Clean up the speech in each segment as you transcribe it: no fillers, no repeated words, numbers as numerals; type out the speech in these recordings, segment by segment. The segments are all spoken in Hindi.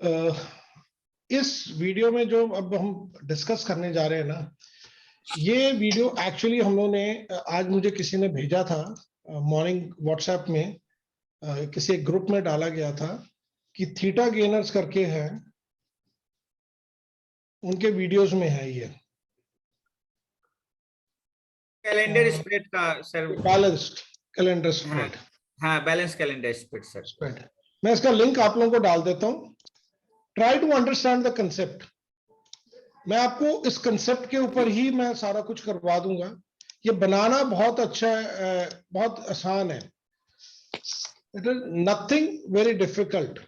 इस वीडियो में जो अब हम डिस्कस करने जा रहे हैं ना, ये वीडियो एक्चुअली हम लोगों ने आज मुझे किसी ने भेजा था मॉर्निंग व्हाट्सएप में, किसी एक ग्रुप में डाला गया था कि थीटा गेनर्स करके है, उनके वीडियोस में है ये कैलेंडर स्प्रेड का सर, बैलेंस्ड कैलेंडर स्प्रेड। हाँ बैलेंस कैलेंडर स्प्रेड सर। मैं इसका लिंक आप लोगों को डाल देता हूँ। Try to understand the concept. मैं आपको इस कंसेप्ट के ऊपर ही मैं सारा कुछ करवा दूंगा। ये बनाना बहुत अच्छा है, बहुत आसान है। It is nothing very difficult.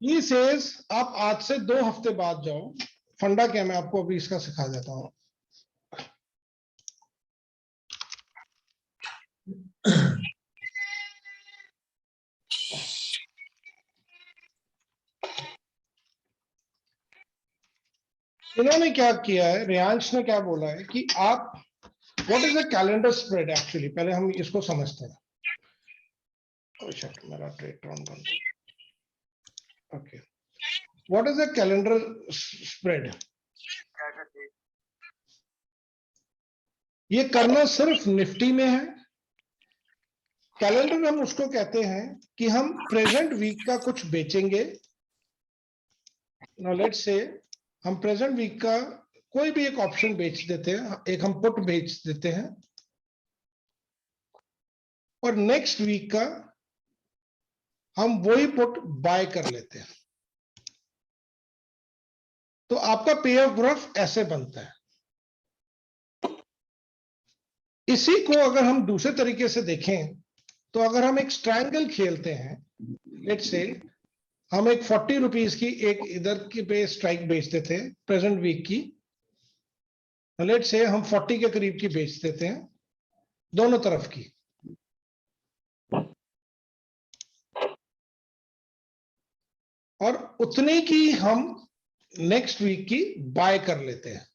He says आप आज से 2 हफ्ते बाद जाओ। फंडा क्या, मैं आपको अभी इसका सिखा देता हूं। इन्होंने क्या किया है, रियांश ने क्या बोला है कि आप what is a calendar spread. Actually पहले हम इसको समझते हैं। मेरा ट्रेड ऑन बंद। Okay, what is a calendar spread. ये करना सिर्फ निफ्टी में है। कैलेंडर हम उसको कहते हैं कि हम प्रेजेंट वीक का कुछ बेचेंगे। नाउ लेट्स से हम प्रेजेंट वीक का कोई भी एक ऑप्शन बेच देते हैं, एक हम पुट बेच देते हैं, और नेक्स्ट वीक का हम वही पुट बाय कर लेते हैं। तो आपका पे ऑफ ग्राफ ऐसे बनता है। इसी को अगर हम दूसरे तरीके से देखें तो अगर हम एक स्ट्रैंगल खेलते हैं, लेट्स से हम एक 40 रुपीज की एक इधर की पे स्ट्राइक बेचते थे प्रेजेंट वीक की, लेट्स से हम 40 के करीब की बेच देते हैं दोनों तरफ की, और उतने की हम नेक्स्ट वीक की बाय कर लेते हैं।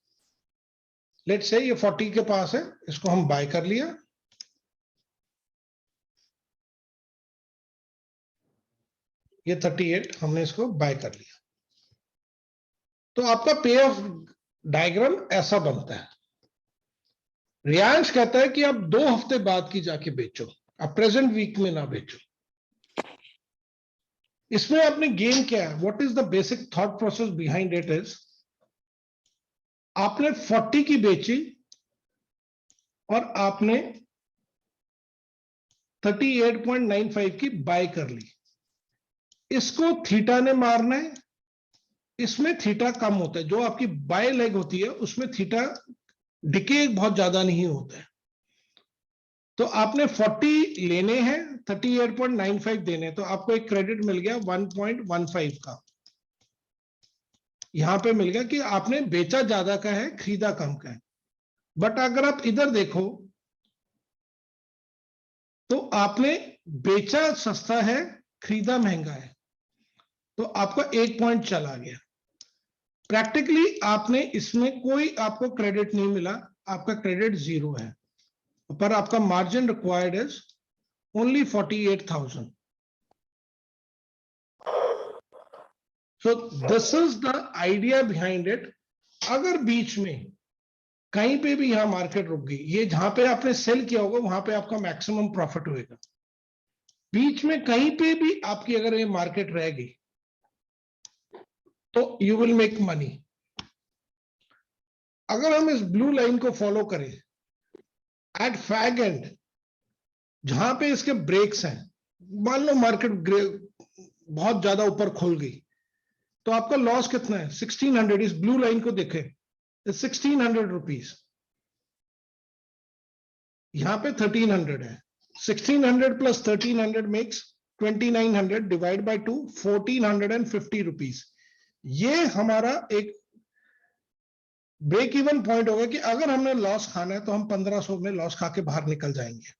लेट्स से ये 40 के पास है, इसको हम बाय कर लिया, ये 38 हमने इसको बाय कर लिया। तो आपका पे ऑफ डायग्राम ऐसा बनता है। रियांश कहता है कि आप 2 हफ्ते बाद की जाके बेचो, आप प्रेजेंट वीक में ना बेचो। इसमें आपने गेम क्या है, what is the basic thought process behind it is, आपने 40 की बेची और आपने 38.95 की बाय कर ली। इसको थीटा ने मारना है। इसमें थीटा कम होता है, जो आपकी बाय लेग होती है उसमें थीटा डिके बहुत ज्यादा नहीं होता है। तो आपने 40 लेने हैं, 38.95 देने, तो आपको एक क्रेडिट मिल गया 1.15 का। यहां पे मिल गया कि आपने बेचा ज्यादा का है, खरीदा कम का है। बट अगर आप इधर देखो तो आपने बेचा सस्ता है, खरीदा महंगा है, तो आपका 1 पॉइंट चला गया। प्रैक्टिकली आपने इसमें कोई आपको क्रेडिट नहीं मिला, आपका क्रेडिट 0 है, पर आपका margin required is only 48,000। So this is the idea behind it. अगर बीच में कहीं पे भी यहां मार्केट रुक गई, ये जहां पे आपने सेल किया होगा वहां पे आपका मैक्सिमम प्रॉफिट होएगा। बीच में कहीं पे भी आपकी अगर ये मार्केट रह गई तो यू विल मेक मनी। अगर हम इस ब्लू लाइन को फॉलो करें एट फैग एंड, जहां पे इसके ब्रेक्स हैं, मान लो मार्केट बहुत ज्यादा ऊपर खुल गई, तो आपका लॉस कितना है, 1600। इस ब्लू लाइन को देखें, 1600 रुपीज, यहां पे 1300 है। 1600 plus 1300 makes 2900 divide by 2, 1450 rupees. ये हमारा एक ब्रेक इवन पॉइंट होगा कि अगर हमने लॉस खाना है तो हम 1500 में लॉस खा के बाहर निकल जाएंगे,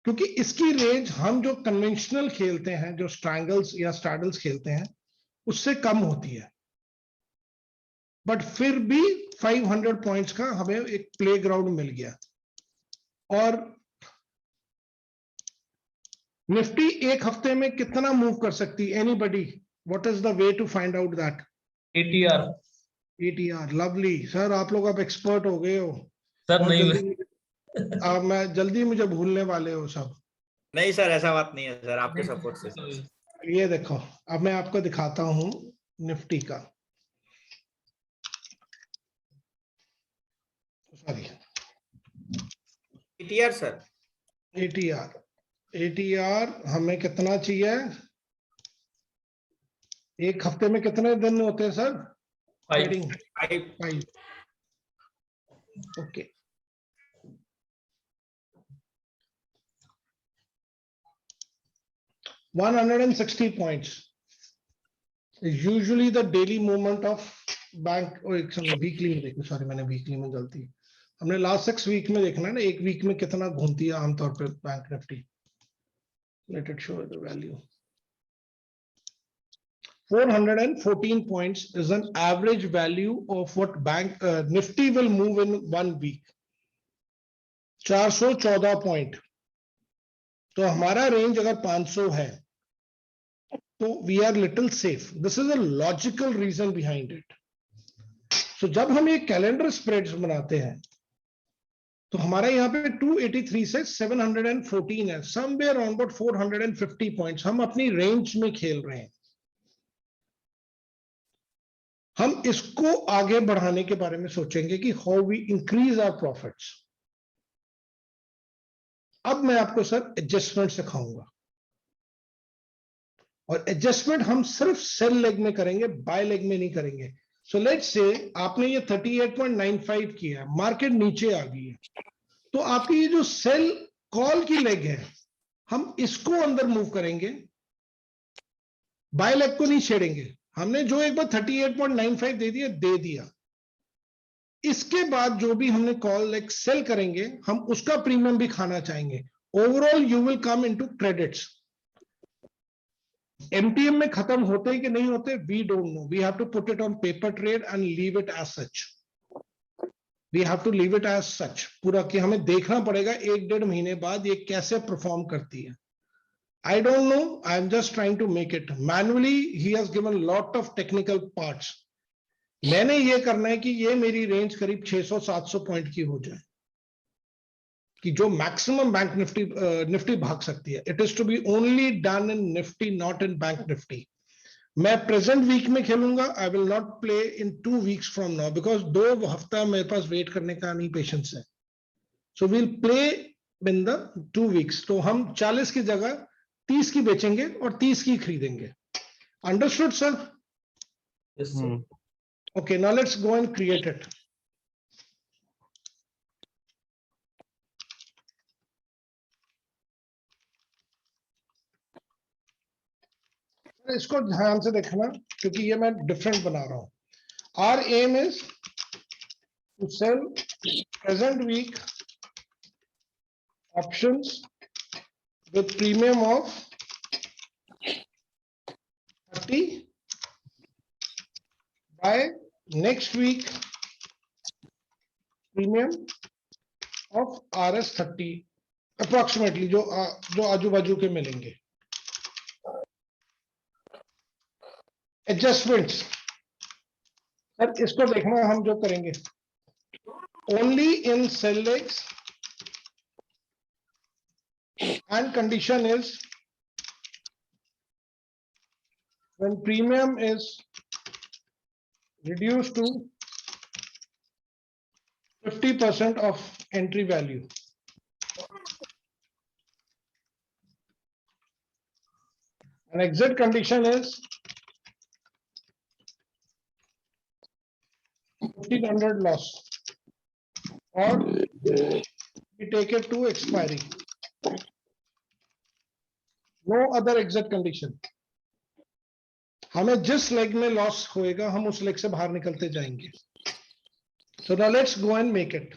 क्योंकि इसकी रेंज हम जो कन्वेंशनल खेलते हैं, जो स्ट्रैंगल्स या स्ट्रैडल्स खेलते हैं, उससे कम होती है। बट फिर भी 500 पॉइंट्स का हमें एक प्लेग्राउंड मिल गया। और निफ्टी एक हफ्ते में कितना मूव कर सकती है, anybody What is the way to find out that? ATR ATR, lovely sir, आप लोग अब एक्सपर्ट हो गए हो। सर बहुत नहीं जल्दी अब मैं जल्दी मुझे भूलने वाले हो सब। नहीं सर, ऐसा बात नहीं है सर, आपके सपोर्ट से सर। ये देखो, अब मैं आपको दिखाता हूं निफ्टी का, sorry ATR sir, ATR। ATR हमें कितना चाहिए? एक हफ्ते में कितने दिन होते हैं sir 5 trading? 5 5। Okay, $160 points is usually the daily movement of bank. और एक समय वीकली में देखो, सॉरी मैंने वीकली में गलती, हमने लास्ट 6 वीक में देखना है ना, एक वीक में कितना घूमती है आमतौर पे bank Nifty. Let it show the value. 414 points is an average value of what bank nifty will move in 1 week। 414 point, तो हमारा रेंज अगर 500 है तो we are little safe. This is a logical reason behind it. So जब हम ये कैलेंडर स्प्रेड्स बनाते हैं तो हमारा यहाँ पे 283 से 714 है, समवेयर ऑन अबाउट 450 पॉइंट्स हम अपनी रेंज में खेल रहे हैं। हम इसको आगे बढ़ाने के बारे में सोचेंगे कि how we increase our profits. अब मैं आपको सर एडजस्टमेंट सिखाऊंगा, और एडजस्टमेंट हम सिर्फ सेल लेग में करेंगे, बाय लेग में नहीं करेंगे। सो लेट्स से आपने ये 38.95 किया, मार्केट नीचे आ गई है, तो आपकी ये जो सेल कॉल की लेग है हम इसको अंदर मूव करेंगे, बाय लेग को नहीं छेड़ेंगे। हमने जो एक बार 38.95 दे दिया, इसके बाद जो भी हमने कॉल लेग सेल करेंगे हम उसका प्रीमियम भी खाना चाहेंगे। Overall you will come into credits. MTM में खत्म होते कि नहीं होते we don't know, we have to put it on paper trade and leave it as such. We have to leave it as such पूरा, कि हमें देखना पड़ेगा 1-1.5 महीने बाद ये कैसे परफॉर्म करती है। I don't know, I'm just trying to make it manually। he has given lot of technical parts। मैंने ये करना है कि ये मेरी रेंज करीब 600-700 पॉइंट की हो जाए, कि जो मैक्सिमम बैंक निफ्टी भाग सकती है। It is to be only done in Nifty, not in bank Nifty. मैं प्रेजेंट वीक में खेलूंगा, I will not play in 2 weeks from now, because 2 हफ्ता मेरे पास वेट करने का नहीं पेशेंस है। So will play in the 2 weeks। तो हम 40 की जगह 30 की बेचेंगे और 30 की खरीदेंगे। Understood sir? yes sir Okay, now let's go and create it। इसको ध्यान से देखना क्योंकि ये मैं डिफरेंट बना रहा हूं। Our aim is to sell present week options with premium of 30 by next week premium of RS 30 approximately, जो आजू बाजू के मिलेंगे। एडजस्टमेंट्स सर इसको देखना, हम जो करेंगे only in sell legs and condition is when premium is reduced to 50% of entry value। An exit condition is 1,500 loss, or we take it to expiry। No other exit condition। हमें जिस लेग में लॉस होएगा हम उस लेग से बाहर निकलते जाएंगे। So now let's go and make it।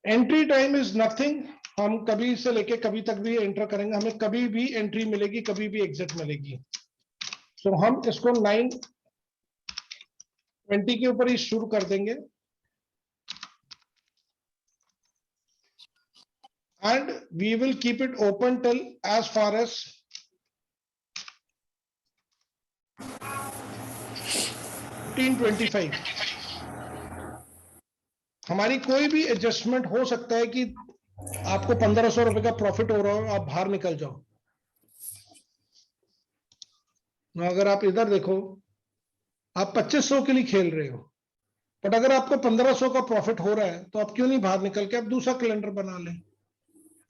Entry time is nothing, हम कभी से लेके कभी तक भी एंटर करेंगे, हमें कभी भी एंट्री मिलेगी, कभी भी एग्जिट मिलेगी। तो हम इसको 920 के ऊपर ही शुरू कर देंगे, and we will keep it open till as far as 1525। हमारी कोई भी एडजस्टमेंट हो सकता है कि आपको 1500 रुपए का प्रॉफिट हो रहा हो, आप बाहर निकल जाओ। अगर आप इधर देखो, आप 2500 के लिए खेल रहे हो, बट अगर आपको 1500 का प्रॉफिट हो रहा है तो आप क्यों नहीं बाहर निकल के आप दूसरा कैलेंडर बना लें।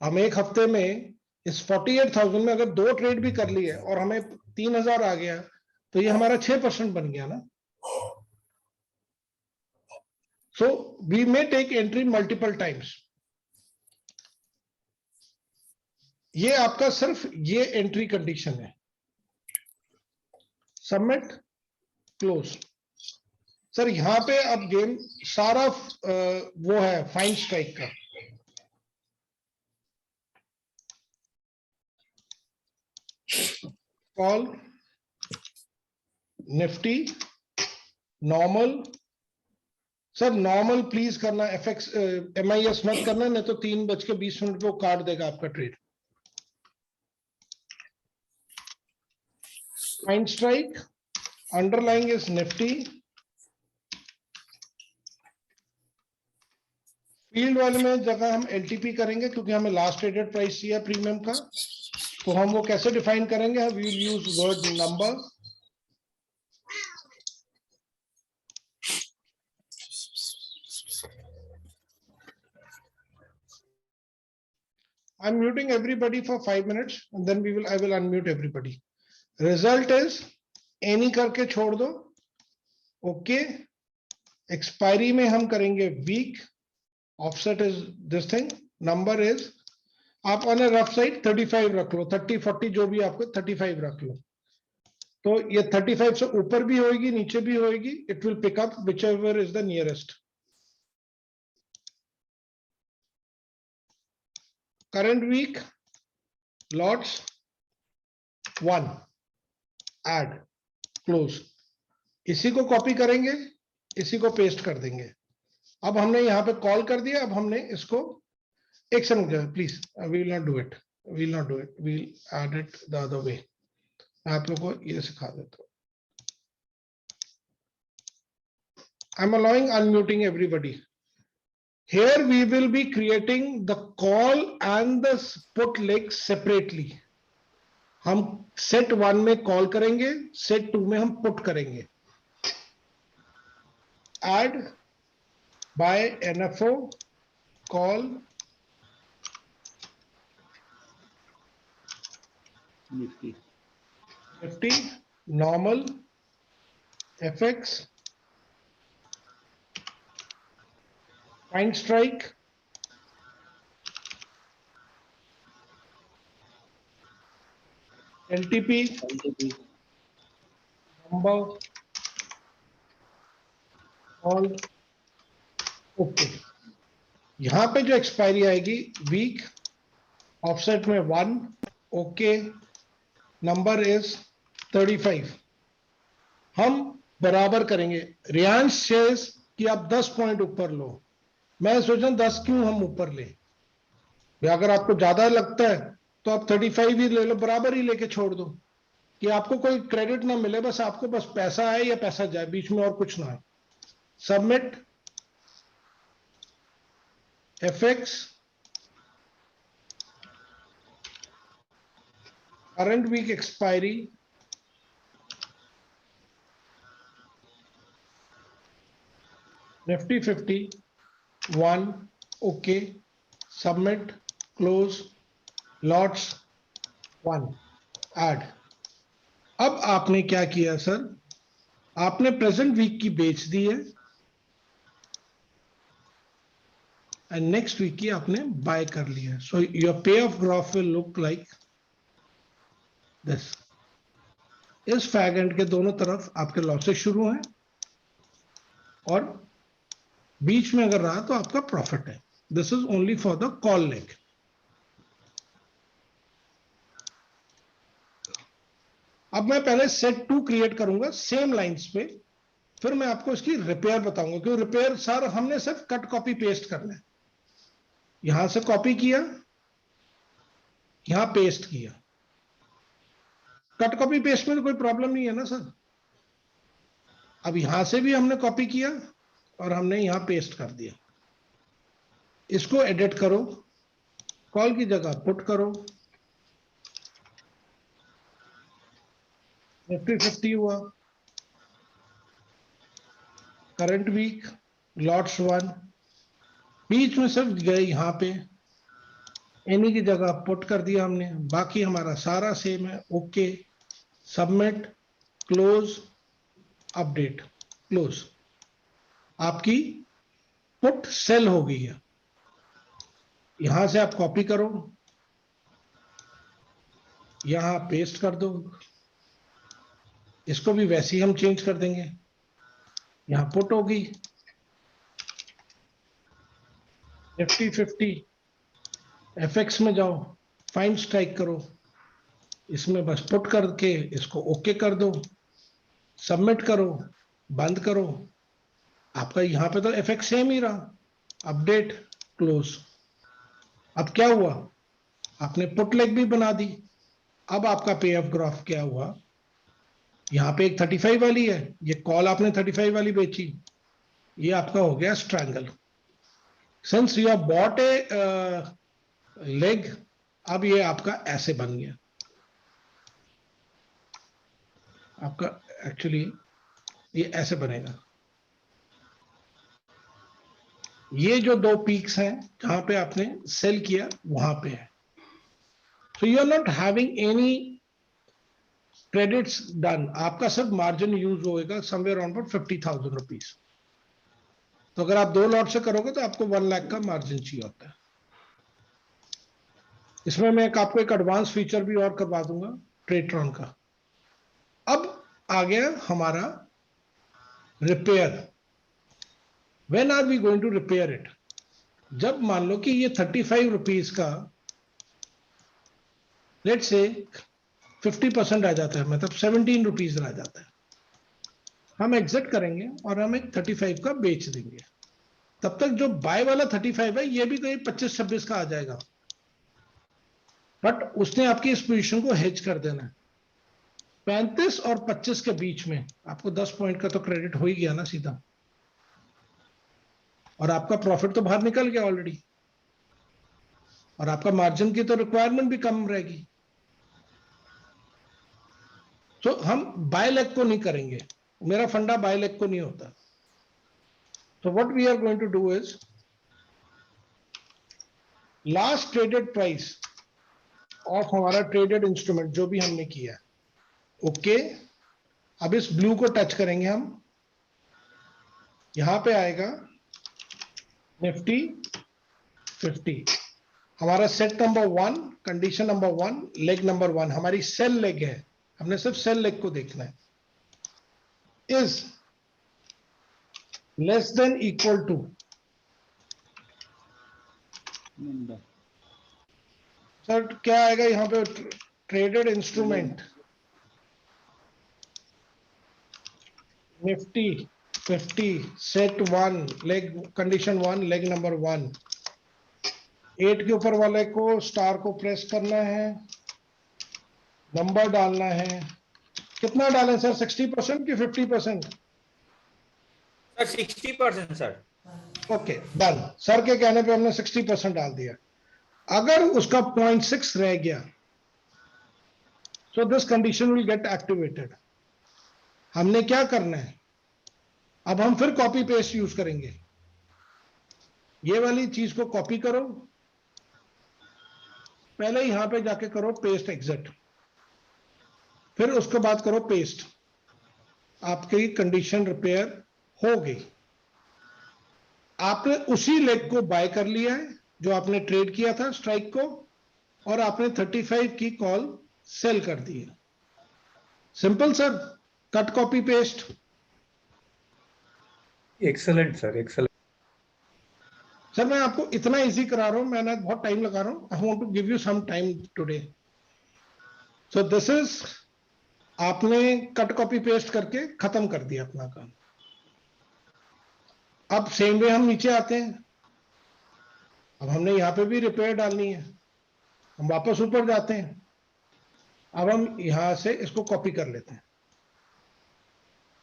हम एक हफ्ते में इस 48,000 में अगर 2 ट्रेड भी कर लिए और हमें 3000 आ गया तो ये हमारा 6% बन गया ना। So we may take entry multiple times. ये आपका सिर्फ ये एंट्री कंडीशन है। Submit, close. सर यहां पे अब गेम सारा वो है फाइन स्ट्राइक का। Call, Nifty, normal. Sir normal please करना, एफएक्स MIS मत करना, नहीं तो 3:20 पे वो काट देगा आपका trade. Fine strike, underlying is Nifty. Field वाले में जगह हम LTP करेंगे क्योंकि हमें लास्ट ट्रेडेड प्राइस चाहिए प्रीमियम का। तो हम वो कैसे डिफाइन करेंगे? We will use word number. I'm muting everybody for 5 minutes and then I will unmute everybody. Result is any करके छोड़ दो। ओके, एक्सपायरी में हम करेंगे week, offset is this thing, number is, आप ऑन ए रफ साइड 35 रख लो, 30-40 जो भी आपको 35 रख लो। तो ये 35 से ऊपर भी होगी नीचे भी होगी, it will pick up whichever is the nearest. Current week lots 1, add, close. इसी को कॉपी करेंगे, इसी को पेस्ट कर देंगे। अब हमने यहां पे कॉल कर दिया, अब हमने इसको एक से रुक जाए please, we will not do it, we will add it the other way. मैं आप लोगों को ये सिखा देता हूं। I am allowing unmuting everybody. Here we will be creating the call and the put leg separately. हम सेट 1 में कॉल करेंगे, सेट 2 में हम पुट करेंगे। Add by NFO call Nifty, normal, FX, fine strike, LTP, number, all, okay. यहां पे जो एक्सपायरी आएगी वीक, ऑफसेट में 1, ओके, नंबर इज 35। हम बराबर करेंगे। रियांश शेयर्स कि आप 10 पॉइंट ऊपर लो, मैं सोच रहा हूं 10 क्यों हम ऊपर ले। अगर आपको ज्यादा लगता है तो आप 35 ही ले लो, बराबर ही लेके छोड़ दो कि आपको कोई क्रेडिट ना मिले, बस आपको बस पैसा आए या पैसा जाए, बीच में और कुछ ना आए। Submit, FX, current week expiry, Nifty 50, 1, okay, submit, close, lots 1, add. अब आपने क्या किया सर? आपने प्रेजेंट वीक की बेच दी है एंड नेक्स्ट वीक की आपने बाय कर लिया। सो योर पे of graph will look like this. इस फैग एंड के दोनों तरफ आपके लॉसेस शुरू हैं और बीच में अगर रहा तो आपका प्रॉफिट है। This is only for the call leg. अब मैं पहले सेट 2 क्रिएट करूंगा सेम लाइंस पे, फिर मैं आपको इसकी रिपेयर बताऊंगा। क्योंकि रिपेयर सर हमने सिर्फ कट कॉपी पेस्ट करना है। यहां से कॉपी किया, यहां पेस्ट किया। कट कॉपी पेस्ट में तो कोई प्रॉब्लम नहीं है ना सर? अब यहां से भी हमने कॉपी किया और हमने यहां पेस्ट कर दिया। इसको एडिट करो, कॉल की जगह पुट करो, निफ्टी 50 हुआ, करंट वीक, लॉट्स 1, बीच में सिर्फ गए यहां पे, एनी की जगह पुट कर दिया हमने, बाकी हमारा सारा सेम है। Okay, submit, close, update, close. आपकी पुट सेल हो गई है। यहां से आप कॉपी करो, यहां पेस्ट कर दो, इसको भी वैसे ही हम चेंज कर देंगे। यहां पुट होगी निफ्टी 50, एफएक्स में जाओ, फाइंड स्ट्राइक करो, इसमें बस पुट करके इसको ओके कर दो, सबमिट करो, बंद करो। आपका यहां पे तो एफएक्स सेम ही रहा, अपडेट, क्लोज। अब क्या हुआ, आपने पुट लेग भी बना दी। अब आपका पे ऑफ ग्राफ क्या हुआ, यहां पे एक 35 वाली है, ये कॉल आपने 35 वाली बेची, ये आपका हो गया strangle. Since you have bought A leg, अब ये आपका ऐसे बन गया, आपका एक्चुअली ये ऐसे बनेगा। ये जो दो पीक्स हैं जहां पे आपने सेल किया वहां पे है। So you are not having any credits done, आपका सिर्फ मार्जिन यूज होएगा समवेयर अराउंड 50,000 रुपीज। तो अगर आप 2 लॉट से करोगे तो आपको 1 लाख का मार्जिन चाहिए होता है। इसमें मैं आपको एक एडवांस फीचर भी और करवा दूंगा ट्रेड्रॉन का। अब आ गया हमारा repair. When are we going to repair it, जब मान लो कि ये 35 रुपीज का लेट से 50% आ जाता है, मतलब 17 रुपीज रह जाता है, हम एग्जिट करेंगे और हम एक 35 का बेच देंगे। तब तक जो बाय वाला 35 है ये भी कहीं 25-26 का आ जाएगा, बट उसने आपकी इस पोजीशन को हेज कर देना है। 35 और 25 के बीच में आपको 10 पॉइंट का तो क्रेडिट हो ही गया ना सीधा, और आपका प्रॉफिट तो बाहर निकल गया ऑलरेडी, और आपका मार्जिन की तो रिक्वायरमेंट भी कम रहेगी। तो हम बाय लेग को नहीं करेंगे, मेरा फंडा बाय लेग को नहीं होता। तो what we are going to do is, last traded price of हमारा ट्रेडेड इंस्ट्रूमेंट जो भी हमने किया, ओके। अब इस ब्लू को टच करेंगे हम, यहां पे आएगा निफ्टी 50, हमारा set number 1, condition number 1, leg number 1 हमारी सेल लेग है, हमने सिर्फ सेल लेग को देखना है, is less than equal to, sir क्या आएगा यहां पे, traded instrument Nifty 50 set 1 leg condition 1 leg number 1, 8 के ऊपर वाले को स्टार को प्रेस करना है, नंबर डालना है। कितना डालें सर, 60% की 50%? Sir 60% sir. Okay done, sir के कहने पे हमने 60% डाल दिया। अगर उसका 0.6 रह गया, so this condition will get activated. हमने क्या करना है, अब हम फिर कॉपी पेस्ट यूज करेंगे। ये वाली चीज को कॉपी करो, पहले यहां पे जाके करो पेस्ट एग्जिट, फिर उसके बाद करो पेस्ट, आपकी कंडीशन रिपेयर हो गई। आपने उसी लेग को बाय कर लिया है जो आपने ट्रेड किया था स्ट्राइक को, और आपने 35 की कॉल सेल कर दी है। Simple sir, cut copy paste. Excellent sir, excellent. Sir मैं आपको इतना इजी करा रहा हूं, मैंने बहुत टाइम लगा रहा हूं, I want to give you some time today. So this is, आपने कट कॉपी पेस्ट करके खत्म कर दिया अपना काम। अब सेम वे हम नीचे आते हैं, अब हमने यहां पे भी रिपेयर डालनी है, हम वापस ऊपर जाते हैं, अब हम यहां से इसको कॉपी कर लेते हैं।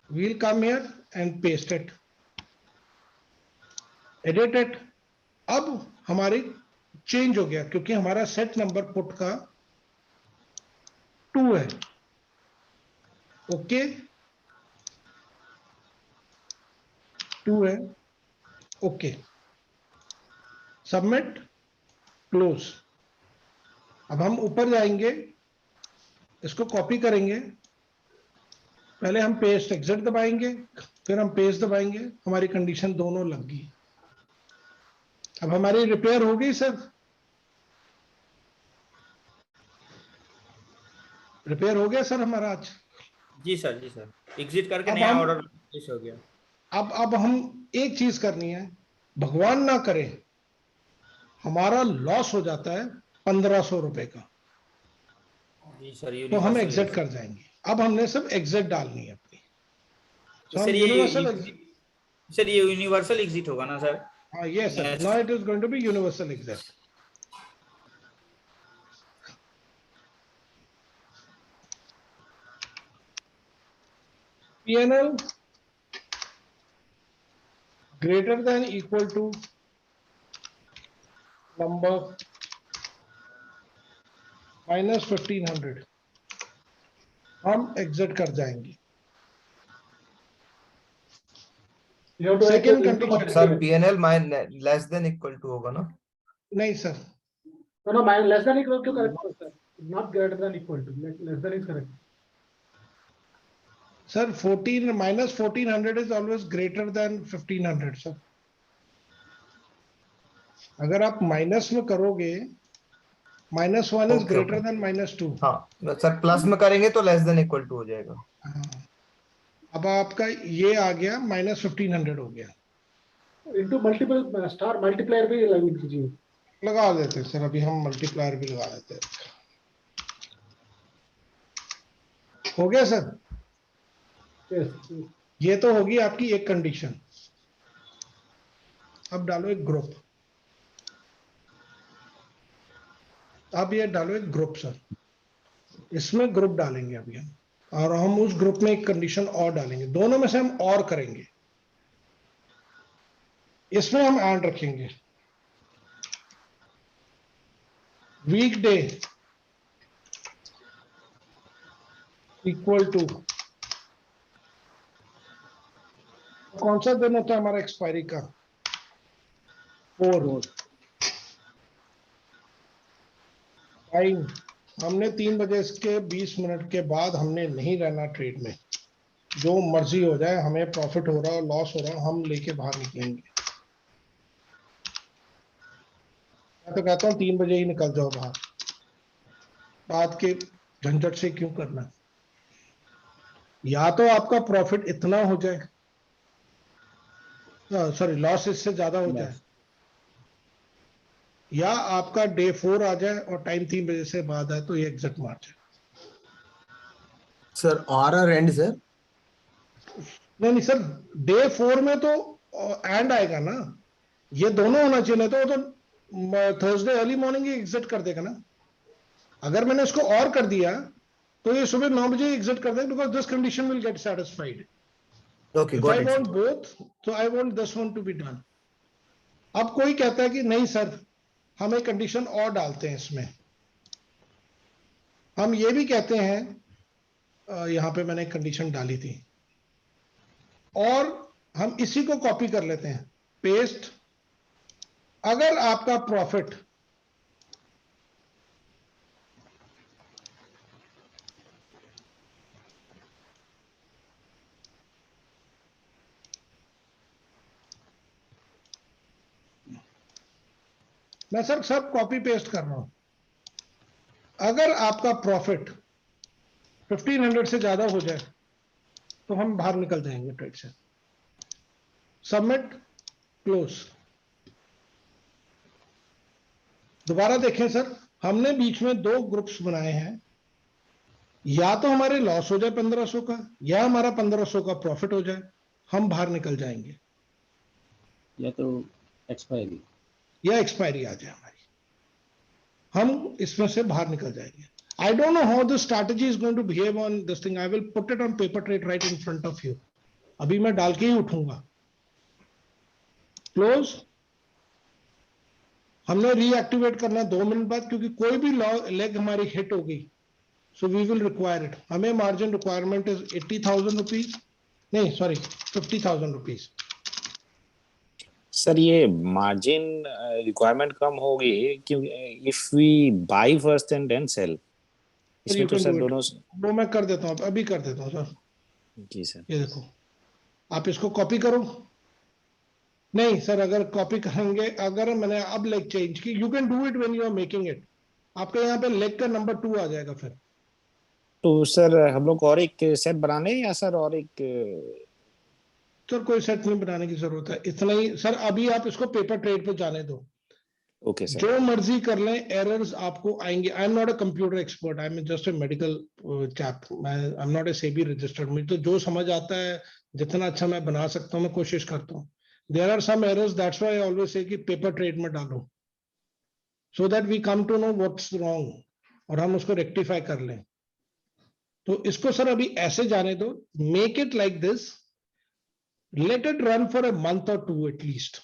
we'll come here and paste it, edit it. अब हमारी चेंज हो गया क्योंकि हमारा सेट नंबर पुट का 2 है। ओके, 2 है। Okay, submit, close. अब हम ऊपर जाएंगे, इसको कॉपी करेंगे, पहले हम पेस्ट एग्जिट दबाएंगे, फिर हम पेस्ट दबाएंगे, हमारी कंडीशन दोनों लग गई। अब हमारी रिपेयर हो गई सर, रिपेयर हो गया सर हमारा आज। जी सर, जी सर, एग्जिट करके अब नया हम- ऑर्डर प्लेस हो गया। अब हम एक चीज करनी है, भगवान ना करे हमारा लॉस हो जाता है 1500 रुपए का, जी सर, तो हम यूनिवर्सल एग्जिट कर जाएंगे। अब हमने सब एग्जिट डालनी है अपनी, तो हम सर यूनिवर्सल। सर ये यूनिवर्सल एग्जिट होगा ना सर? हाँ ये sir, now it is going to be universal exit. PNL greater than equal to number minus 1500, हम एग्जिट कर जाएंगे। Second condition, sir PNL less than equal to होगा ना? नहीं sir, No, less than equal to correct, sir. Not greater than equal to. Less than is correct. Sir 14 minus 1400 is always greater than 1500 sir. अगर आप माइनस में करोगे, -1 is Okay, greater okay. than -2। हाँ सर, प्लस में करेंगे तो लेस देन इक्वल टू हो जाएगा। हाँ। अब आपका ये आ गया -1500 हो गया। Into multiple star multiplier भी लगा दीजिए। लगा देते सर, अभी हम मल्टीप्लायर भी लगा देते हैं। हो गया सर, Yes. ये तो होगी आपकी एक कंडीशन। अब डालो एक ग्रुप, अब ये डालो एक ग्रुप सर, इसमें ग्रुप डालेंगे अभी हम, और हम उस ग्रुप में एक कंडीशन और डालेंगे, दोनों में से हम और करेंगे। इसमें हम एंड रखेंगे, वीकडे इक्वल टू, कौन सा दिन होता है हमारा एक्सपायरी का? 4। टाइम, हमने 3 बजे के 20 मिनट के बाद हमने नहीं रहना ट्रेड में, जो मर्जी हो जाए, हमें प्रॉफिट हो रहा हो लॉस हो रहा हो, हम लेके बाहर निकलेंगे। मैं तो कहता हूँ 3 बजे ही निकल जाओ बाहर, बाद के झंझट से क्यों करना। या तो आपका प्रॉफिट इतना हो जाए, सॉरी लॉस इससे ज्यादा हो जाए, या आपका डे 4 आ जाए और टाइम 3 बजे से बाद आए, तो ये एग्जिट मार जाए। सर और एंड सर, नहीं सर, डे 4 में तो एंड आएगा ना, ये दोनों होना चाहिए, तो वो तो थर्सडे अर्ली मॉर्निंग ही एग्जिट कर देगा ना। अगर मैंने इसको और कर दिया तो ये सुबह 9 बजे एग्जिट कर देगा, because this condition will get satisfied. Okay If got I it want both, so I want this one to be done. अब कोई कहता है कि नहीं सर, हम एक कंडीशन और डालते हैं इसमें, हम ये भी कहते हैं, यहां पे मैंने एक कंडीशन डाली थी, और हम इसी को कॉपी कर लेते हैं, पेस्ट। अगर आपका प्रॉफिट मैं सर सब कॉपी पेस्ट कर रहा हूं, अगर आपका प्रॉफिट 1500 से ज्यादा हो जाए तो हम बाहर निकल जाएंगे ट्रेड से। Submit, close. दोबारा देखें सर, हमने बीच में 2 ग्रुप्स बनाए हैं, या तो हमारे लॉस हो जाए 1500 का, या हमारा 1500 का प्रॉफिट हो जाए, हम बाहर निकल जाएंगे, या तो एक्सपायरी या एक्सपायरी आ जाए हमारी, हम इसमें से बाहर निकल जाएंगे। I don't know how this strategy is going to behave on this thing. I will put it on paper trade right in front of you. अभी मैं डाल के ही उठूंगा। क्लोज। हमने रीएक्टिवेट करना 2 मिनट बाद, क्योंकि कोई भी लेग हमारी हिट हो गई, so we will require it. हमें मार्जिन रिक्वायरमेंट इज 80,000 रुपीज, नहीं सॉरी 50,000 रुपीज। सर ये मार्जिन रिक्वायरमेंट कम होगी क्योंकि if we buy first and then sell, इसमें तो सर दोनों। वो मैं कर देता हूँ, अभी कर देता हूँ सर। जी सर। ये देखो, आप इसको कॉपी करो। नहीं सर, अगर कॉपी करेंगे, अगर मैंने अब लेग चेंज की, you can do it when you are making it. आपके यहाँ पे लेग का नंबर 2 आ जाएगा फिर। तो सर हम लोग और एक सेट बनाने या सर और एक? सर कोई सेट नहीं बनाने की जरूरत है, इतना ही सर। अभी आप इसको पेपर ट्रेड पे जाने दो। Okay sir. जो मर्जी कर लें, एरर्स आपको आएंगे। I am not a computer expert, I am just a medical chap. I am not a SEBI registered. मुझे तो जो समझ आता है, जितना अच्छा मैं बना सकता हूँ, मैं कोशिश करता हूँ। There are some errors, that's why I always say कि पेपर ट्रेड में डालो, so that we come to know what's wrong और हम उसको रेक्टिफाई कर लें। तो इसको सर अभी ऐसे जाने दो, make it like this, let it run for a month और 2 एटलीस्ट।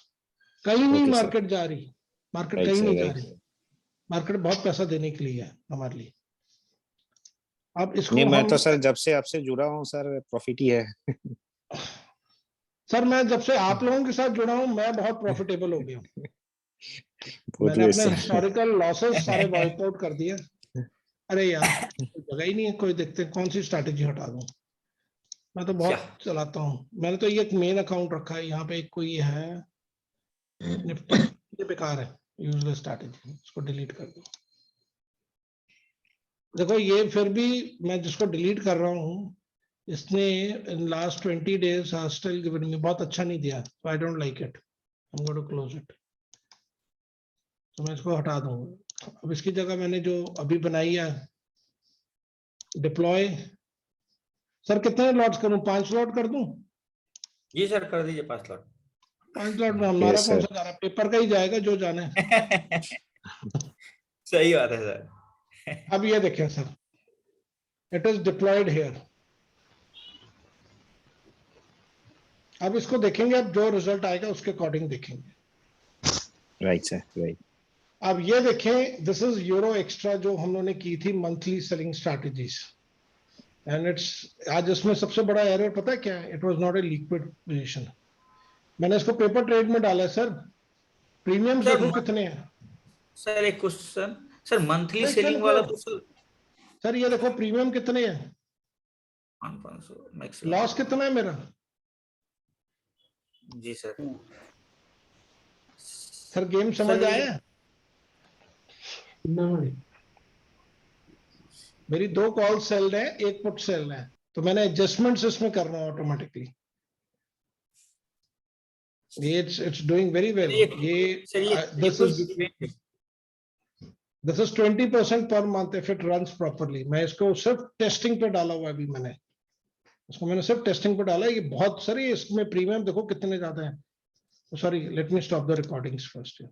कहीं नहीं Okay, sir. मार्केट जा रही, मार्केट Right, कहीं sir, नहीं जा right. रही। मार्केट बहुत पैसा देने के लिए है हमारे लिए। अब इसको नहीं, मैं हम तो सर जब से आपसे जुड़ा हूँ सर प्रॉफिट ही है। सर, मैं जब से आप लोगों के साथ जुड़ा हूं, मैं बहुत प्रॉफिटेबल हो गया हूं। बहुत मैंने great, अपने sir. हिस्टोरिकल लॉसेस सारे वाइप आउट कर दिए। अरे यार, कोई जगह ही नहीं है। कोई देखते हैं कौन सी स्ट्रैटेजी हटा दूं। मैं तो बहुत चलाता हूँ। मैंने तो ये एक मेन अकाउंट रखा है, यहाँ पे एक कोई है निफ्टी, ये बेकार है, यूजलेस स्ट्रैटेजी, इसको डिलीट कर दो। देखो ये फिर भी मैं जिसको डिलीट कर रहा हूँ, इसने in last 20 days still given me बहुत अच्छा नहीं दिया, so I don't like it, I am going to close it. तो मैं इसको हटा दूंगा। अब इसकी जगह मैंने जो अभी बनाई है डिप्लॉय, सर कितने लॉट्स करूं? 5 लॉट कर दूं? जी सर, कर दीजिए 5 लॉट। 5 लॉट में हमारा Yes, कौन sir. सा जा रहा है? पेपर का ही जाएगा जो जाने। सही बात है सर। अब ये देखें sir, it is deployed here. अब इसको देखेंगे, अब जो रिजल्ट आएगा उसके अकॉर्डिंग देखेंगे। Right, sir, right. अब ये देखें, दिस इज यूरो एक्स्ट्रा जो हम लोगों ने की थी monthly selling strategies, and it's आज इसमें सबसे बड़ा एरर पता है क्या है? It was not a liquid position. मैंने इसको पेपर ट्रेड में डाला है सर। प्रीमियम सर, देखो कितने हैं। सर एक क्वेश्चन, सर मंथली एक सेलिंग मिनट वाला सर। तो सर ये देखो प्रीमियम कितने हैं, 500 मैक्सिमम। लॉस कितना है मेरा? जी सर। सर गेम समझ सर, आया? नहीं, मेरी 2 कॉल सेल है, 1 पुट सेल है, तो मैंने एडजस्टमेंट्स इसमें कर रहा हूं ऑटोमेटिकली। ये it's doing very well. Sir ये this is 20% per month if it runs properly. मैं इसको सिर्फ टेस्टिंग पे डाला हुआ है अभी। मैंने सिर्फ टेस्टिंग पे डाला है। ये बहुत सर, ये इसमें प्रीमियम देखो कितने ज्यादा है। Sorry, let me stop the recordings first.